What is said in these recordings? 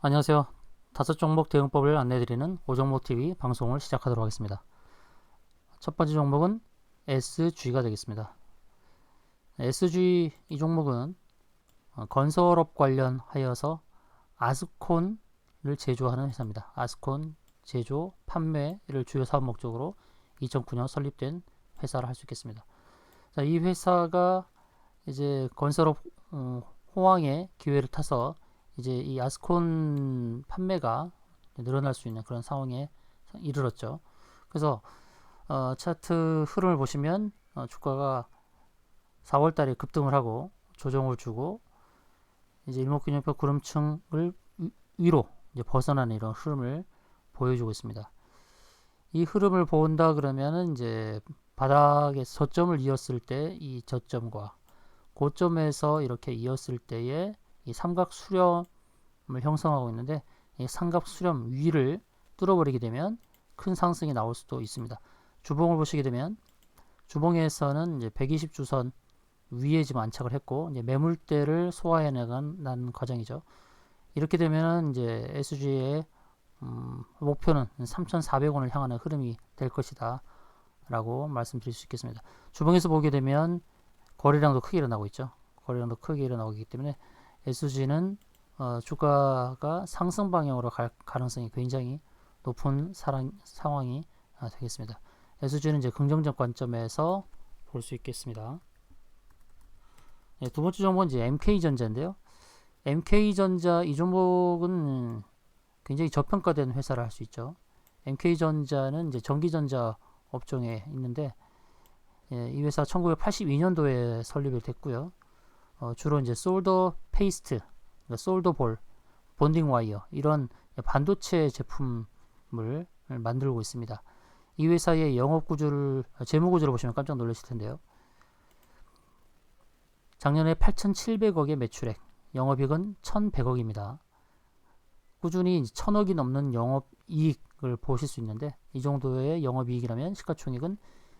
안녕하세요. 다섯 종목 대응법을 안내드리는 오종목TV 방송을 시작하도록 하겠습니다. 첫 번째 종목은 SG가 되겠습니다. SG 이 종목은 건설업 관련하여서 아스콘을 제조하는 회사입니다. 아스콘 제조, 판매를 주요 사업 목적으로 2009년 설립된 회사를 할 수 있겠습니다. 자, 이 회사가 이제 건설업 호황의 기회를 타서 이제 이 아스콘 판매가 늘어날 수 있는 그런 상황에 이르렀죠. 그래서 차트 흐름을 보시면 주가가 4월 달에 급등을 하고 조정을 주고 이제 일목균형표 구름층을 위로 이제 벗어나는 이런 흐름을 보여주고 있습니다. 이 흐름을 본다 그러면은 이제 바닥에 저점을 이었을 때 이 저점과 고점에서 이렇게 이었을 때의 이 삼각 수렴을 형성하고 있는데 이 삼각 수렴 위를 뚫어버리게 되면 큰 상승이 나올 수도 있습니다. 주봉을 보시게 되면 주봉에서는 이제 120주선 위에 지금 안착을 했고 이제 매물대를 소화해 나간 과정이죠. 이렇게 되면 이제 SG의 목표는 3,400원을 향하는 흐름이 될 것이다 라고 말씀드릴 수 있겠습니다. 주봉에서 보게 되면 거래량도 크게 일어나고 있죠. 거래량도 크게 일어나고 있기 때문에 SG는 주가가 상승 방향으로 갈 가능성이 굉장히 높은 상황이 되겠습니다. SG는 이제 긍정적 관점에서 볼 수 있겠습니다. 네, 두 번째 종목은 이제 MK전자인데요. MK전자 이 종목은 굉장히 저평가된 회사를 할 수 있죠. MK전자는 이제 전기전자 업종에 있는데 이 회사 1982년도에 설립이 됐고요. 주로 이제 솔더 페이스트, 그러니까 솔더 볼, 본딩 와이어 이런 반도체 제품을 만들고 있습니다. 이 회사의 영업 구조를 재무 구조를 보시면 깜짝 놀라실 텐데요. 작년에 8,700억의 매출액, 영업이익은 1,100억입니다. 꾸준히 1,000억이 넘는 영업이익을 보실 수 있는데 이 정도의 영업이익이라면 시가총액은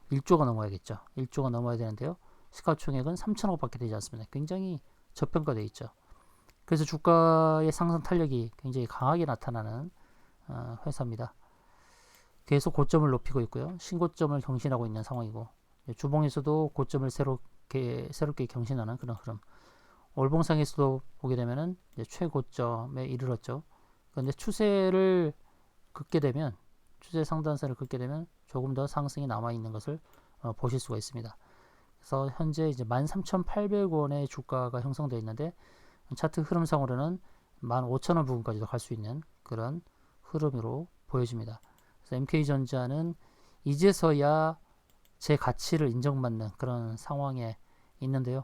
1조가 넘어야겠죠. 1조가 넘어야 되는데요. 시가총액은 3천억밖에 되지 않습니다. 굉장히 저평가되어 있죠. 그래서 주가의 상승 탄력이 굉장히 강하게 나타나는 회사입니다. 계속 고점을 높이고 있고요. 신고점을 경신하고 있는 상황이고 주봉에서도 고점을 새롭게 경신하는 그런 흐름. 월봉상에서도 보게 되면은 최고점에 이르렀죠. 그런데 추세를 긋게 되면 추세 상단세를 긋게 되면 조금 더 상승이 남아 있는 것을 보실 수가 있습니다. 그래서 현재 이제 13,800원의 주가가 형성되어 있는데 차트 흐름상으로는 15,000원 부근까지도 갈 수 있는 그런 흐름으로 보여집니다. 그래서 MK전자는 이제서야 제 가치를 인정받는 그런 상황에 있는데요.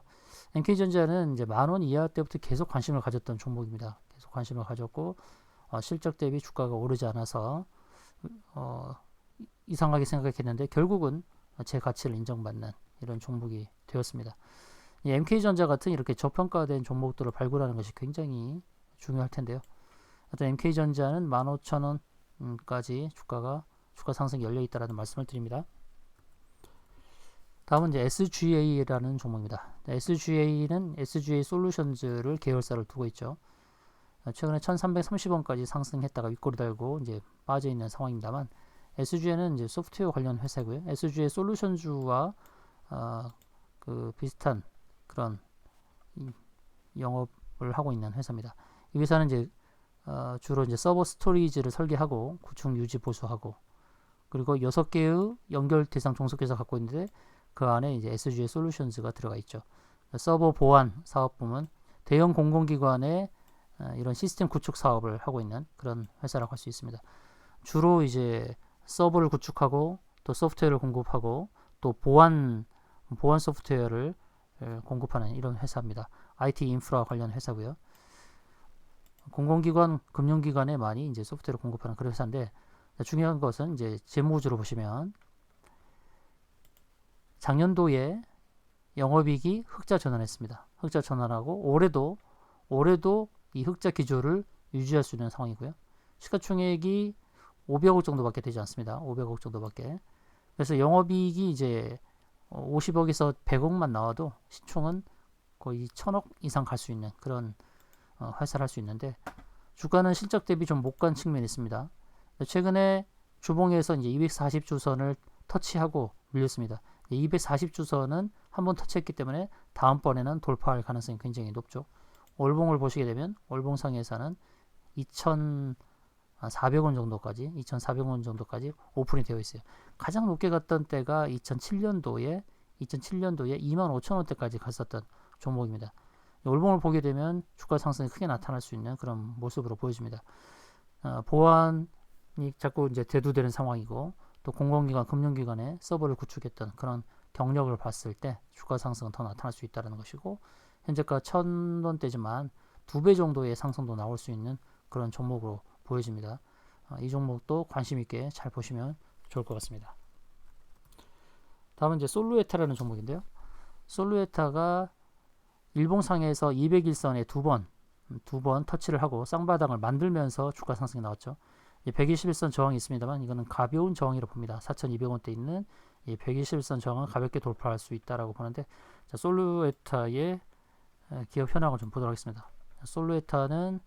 MK전자는 이제 10,000원 이하 때부터 계속 관심을 가졌던 종목입니다. 계속 관심을 가졌고 실적 대비 주가가 오르지 않아서 이상하게 생각했는데 결국은 제 가치를 인정받는 이런 종목이 되었습니다. MK전자 같은 이렇게 저평가된 종목들을 발굴하는 것이 굉장히 중요할 텐데요. 어떤 MK전자는 15,000원까지 주가 상승이 열려 있다라는 말씀을 드립니다. 다음은 이제 SGA라는 종목입니다. SGA는 SGA 솔루션즈를 계열사를 두고 있죠. 최근에 1,330원까지 상승했다가 윗꼬리 달고 이제 빠져 있는 상황입니다만 SGA는 이제 소프트웨어 관련 회사고요. SGA 솔루션즈와 그 비슷한 그런 영업을 하고 있는 회사입니다. 이 회사는 이제 주로 이제 서버 스토리지를 설계하고 구축 유지 보수하고 그리고 6개의 연결 대상 종속회사 갖고 있는데 그 안에 이제 SGA 솔루션즈가 들어가 있죠. 서버 보안 사업 부문, 대형 공공기관의 이런 시스템 구축 사업을 하고 있는 그런 회사라고 할 수 있습니다. 주로 이제 서버를 구축하고 또 소프트웨어를 공급하고 또 보안 소프트웨어를 공급하는 이런 회사입니다. IT 인프라 관련 회사고요. 공공기관, 금융기관에 많이 이제 소프트웨어를 공급하는 그런 회사인데 중요한 것은 이제 재무구조로 보시면 작년도에 영업이익이 흑자 전환했습니다. 흑자 전환하고 올해도 이 흑자 기조를 유지할 수 있는 상황이고요. 시가총액이 500억 정도밖에 되지 않습니다. 500억 정도밖에. 그래서 영업이익이 이제 50억에서 100억만 나와도 시총은 거의 1000억 이상 갈 수 있는 그런 회사를 할 수 있는데 주가는 실적 대비 좀 못 간 측면이 있습니다. 최근에 주봉에서 이제 240주선을 터치하고 밀렸습니다. 240주선은 한번 터치했기 때문에 다음번에는 돌파할 가능성이 굉장히 높죠. 월봉을 보시게 되면 월봉상에서는 2,400원 정도까지 2,400원 정도까지 오픈이 되어 있어요. 가장 높게 갔던 때가 2007년도에 25,000원대까지 갔었던 종목입니다. 월봉을 보게 되면 주가 상승이 크게 나타날 수 있는 그런 모습으로 보여집니다. 보안이 자꾸 이제 대두되는 상황이고 또 공공기관, 금융기관에 서버를 구축했던 그런 경력을 봤을 때 주가 상승은 더 나타날 수 있다는 것이고 현재가 1,000원대지만 2배 정도의 상승도 나올 수 있는 그런 종목으로 보여집니다. 이 종목도 관심 있게 잘 보시면 좋을 것 같습니다. 다음은 이제 솔루에타라는 종목인데요. 솔루에타가 일봉상에서 201선에 두 번 터치를 하고 쌍바닥을 만들면서 주가 상승이 나왔죠. 121선 저항이 있습니다만 이거는 가벼운 저항이라고 봅니다. 4,200원대 있는 이 121선 저항은 가볍게 돌파할 수 있다라고 보는데 자, 솔루에타의 기업 현황을 좀 보도록 하겠습니다. 솔루에타는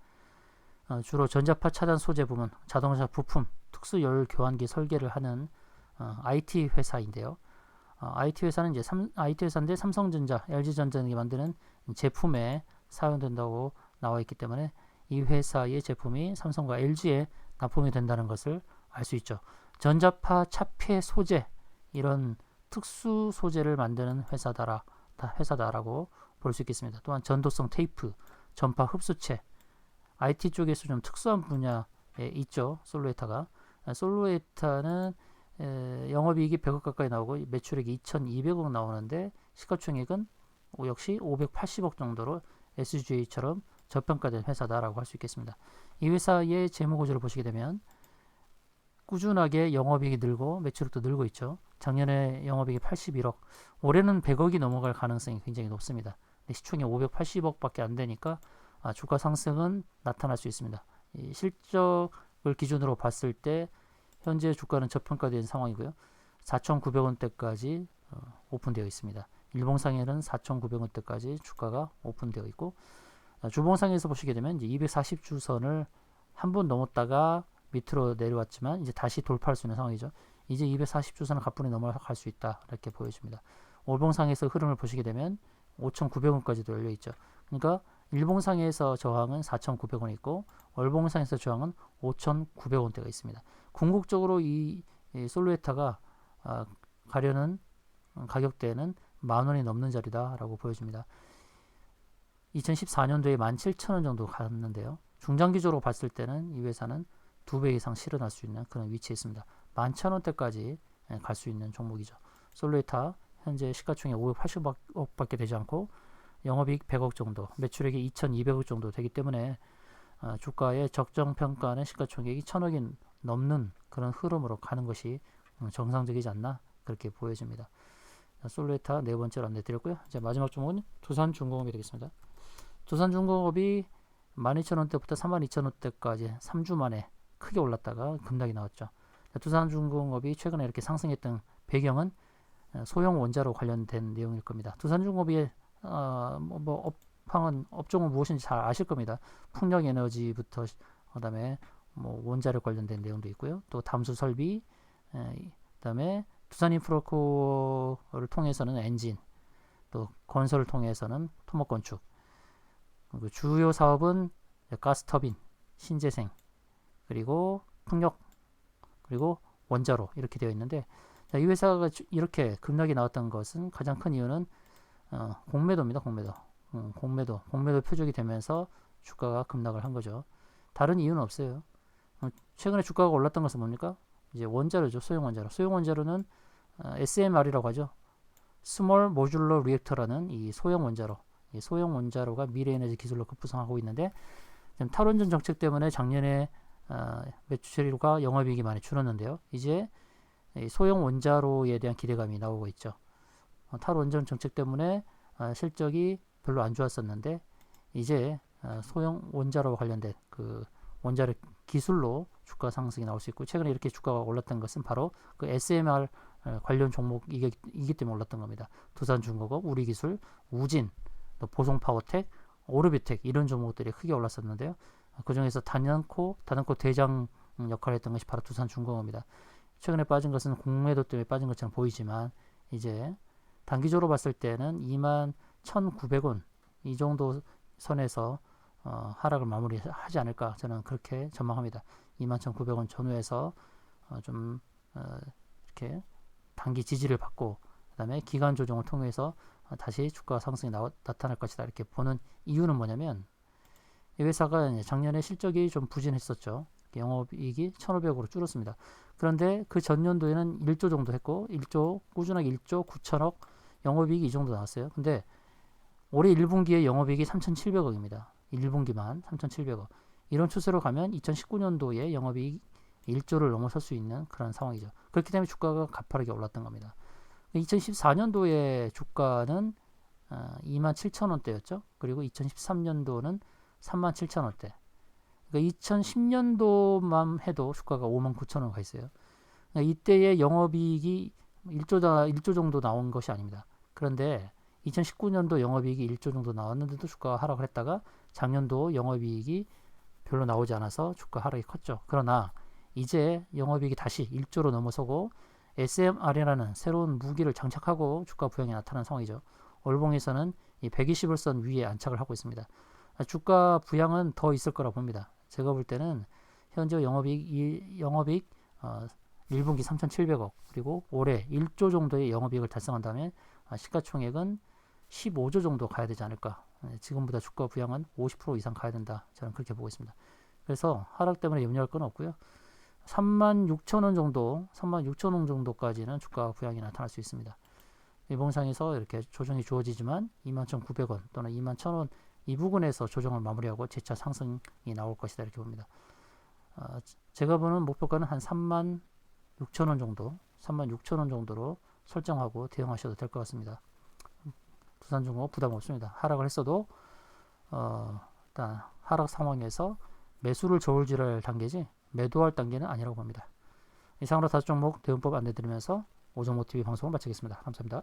주로 전자파 차단 소재 부문, 자동차 부품, 특수 열 교환기 설계를 하는 IT 회사인데요. IT 회사는 이제 IT 회사인데 삼성전자, LG전자 등이 만드는 제품에 사용된다고 나와 있기 때문에 이 회사의 제품이 삼성과 LG에 납품이 된다는 것을 알 수 있죠. 전자파 차폐 소재 이런 특수 소재를 만드는 회사다라고 볼 수 있겠습니다. 또한 전도성 테이프, 전파 흡수체, IT 쪽에서 좀 특수한 분야에 있죠. 솔루에타가. 솔루에타는 영업이익이 100억 가까이 나오고 매출액이 2,200억 나오는데 시가총액은 역시 580억 정도로 SGA처럼 저평가된 회사다라고 할 수 있겠습니다. 이 회사의 재무구조를 보시게 되면 꾸준하게 영업이익이 늘고 매출액도 늘고 있죠. 작년에 영업이익이 81억, 올해는 100억이 넘어갈 가능성이 굉장히 높습니다. 시총이 580억밖에 안 되니까 주가 상승은 나타날 수 있습니다. 이 실적을 기준으로 봤을 때 현재 주가는 저평가된 상황이고요. 4,900원대까지 오픈되어 있습니다. 일봉상에는 4,900원대까지 주가가 오픈되어 있고 주봉상에서 보시게 되면 이제 240주선을 한 번 넘었다가 밑으로 내려왔지만 이제 다시 돌파할 수 있는 상황이죠. 이제 240주선을 가뿐히 넘어갈 수 있다 이렇게 보여집니다. 월봉상에서 흐름을 보시게 되면 5,900원까지도 열려 있죠. 그러니까 일봉상에서 저항은 4,900원 있고 월봉상에서 저항은 5,900원대가 있습니다. 궁극적으로 이 솔루에타가 가려는 가격대는 10,000원이 넘는 자리다라고 보여집니다. 2014년도에 17,000원 정도 갔는데요. 중장기적으로 봤을 때는 이 회사는 2배 이상 실현할 수 있는 그런 위치에 있습니다. 11,000원대까지 갈 수 있는 종목이죠. 솔루에타 현재 시가총액 580억밖에 되지 않고 영업이익 100억 정도, 매출액이 2,200억 정도 되기 때문에 주가의 적정평가는 시가총액이 1,000억이 넘는 그런 흐름으로 가는 것이 정상적이지 않나 그렇게 보여집니다. 솔루에타 네 번째로 안내드렸고요. 이제 마지막 종목은 두산중공업이 되겠습니다. 두산중공업이 12,000원대부터 32,000원대까지 3주 만에 크게 올랐다가 급락이 나왔죠. 두산중공업이 최근에 이렇게 상승했던 배경은 소형 원자로 관련된 내용일 겁니다. 두산중공업의 업종은 무엇인지 잘 아실 겁니다. 풍력에너지부터 그다음에 원자력 관련된 내용도 있고요. 또 담수 설비, 그다음에 두산인프라코어를 통해서는 엔진, 또 건설을 통해서는 토목 건축. 그리고 주요 사업은 가스터빈, 신재생, 그리고 풍력, 그리고 원자로 이렇게 되어 있는데 이 회사가 이렇게 급락이 나왔던 것은 가장 큰 이유는 공매도입니다. 공매도 표적이 되면서 주가가 급락을 한 거죠. 다른 이유는 없어요. 최근에 주가가 올랐던 것은 뭡니까? 이제 원자로죠. 소형 원자로. 소형 원자로는 SMR이라고 하죠. 스몰 모듈러 리액터라는 이 소형 원자로. 이 소형 원자로가 미래 에너지 기술로 급부상하고 있는데 탈원전 정책 때문에 작년에 매출과 영업이익이 많이 줄었는데요. 이제 소형 원자로에 대한 기대감이 나오고 있죠. 탈원전 정책 때문에 실적이 별로 안 좋았었는데 이제 소형 원자로와 관련된 그 원자력 기술로 주가 상승이 나올 수 있고 최근에 이렇게 주가가 올랐던 것은 바로 그 SMR 관련 종목이기 때문에 올랐던 겁니다. 두산중공업, 우리기술, 우진, 또 보송파워텍, 오르비텍 이런 종목들이 크게 올랐었는데요. 그 중에서 단연코 대장 역할을 했던 것이 바로 두산중공업입니다. 최근에 빠진 것은 공매도 때문에 빠진 것처럼 보이지만 이제 단기적으로 봤을 때는 21,900원 이 정도 선에서 하락을 마무리하지 않을까 저는 그렇게 전망합니다. 21,900원 전후에서 좀 이렇게 단기 지지를 받고 그다음에 기간 조정을 통해서 다시 주가 상승이 나타날 것이다 이렇게 보는 이유는 뭐냐면 이 회사가 작년에 실적이 좀 부진했었죠. 영업이익이 1,500으로 줄었습니다. 그런데 그 전년도에는 1조 정도 했고 꾸준하게 1조 9천억 영업이익이 이 정도 나왔어요. 근데 올해 1분기에 영업이익이 3,700억입니다. 1분기만 3,700억. 이런 추세로 가면 2019년도에 영업이익 1조를 넘어설 수 있는 그런 상황이죠. 그렇기 때문에 주가가 가파르게 올랐던 겁니다. 2014년도에 주가는 27,000원대였죠. 그리고 2013년도는 37,000원대. 그러니까 2010년도만 해도 주가가 59,000원 가 있어요. 그러니까 이때의 영업이익이 1조 정도 나온 것이 아닙니다. 그런데 2019년도 영업이익이 1조 정도 나왔는데도 주가가 하락을 했다가 작년도 영업이익이 별로 나오지 않아서 주가 하락이 컸죠. 그러나 이제 영업이익이 다시 1조로 넘어서고 SMR이라는 새로운 무기를 장착하고 주가 부양이 나타난 상황이죠. 월봉에서는 이 120일선 위에 안착을 하고 있습니다. 주가 부양은 더 있을 거라 봅니다. 제가 볼 때는 현재 영업이익 1분기 3,700억 그리고 올해 1조 정도의 영업이익을 달성한다면 시가총액은 15조 정도 가야 되지 않을까. 지금보다 주가 부양은 50% 이상 가야 된다. 저는 그렇게 보고 있습니다. 그래서 하락 때문에 염려할 건 없고요. 36,000원 정도까지는 주가 부양이 나타날 수 있습니다. 일봉상에서 이렇게 조정이 주어지지만 21,900원 또는 21,000원 이 부분에서 조정을 마무리하고 재차 상승이 나올 것이다 이렇게 봅니다. 제가 보는 목표가는 한 36,000원 정도로 설정하고 대응하셔도 될 것 같습니다. 두산중공업 부담 없습니다. 하락을 했어도 일단 하락 상황에서 매수를 저울질할 단계지 매도할 단계는 아니라고 봅니다. 이상으로 5종목 대응법 안내드리면서 오정모TV 방송을 마치겠습니다. 감사합니다.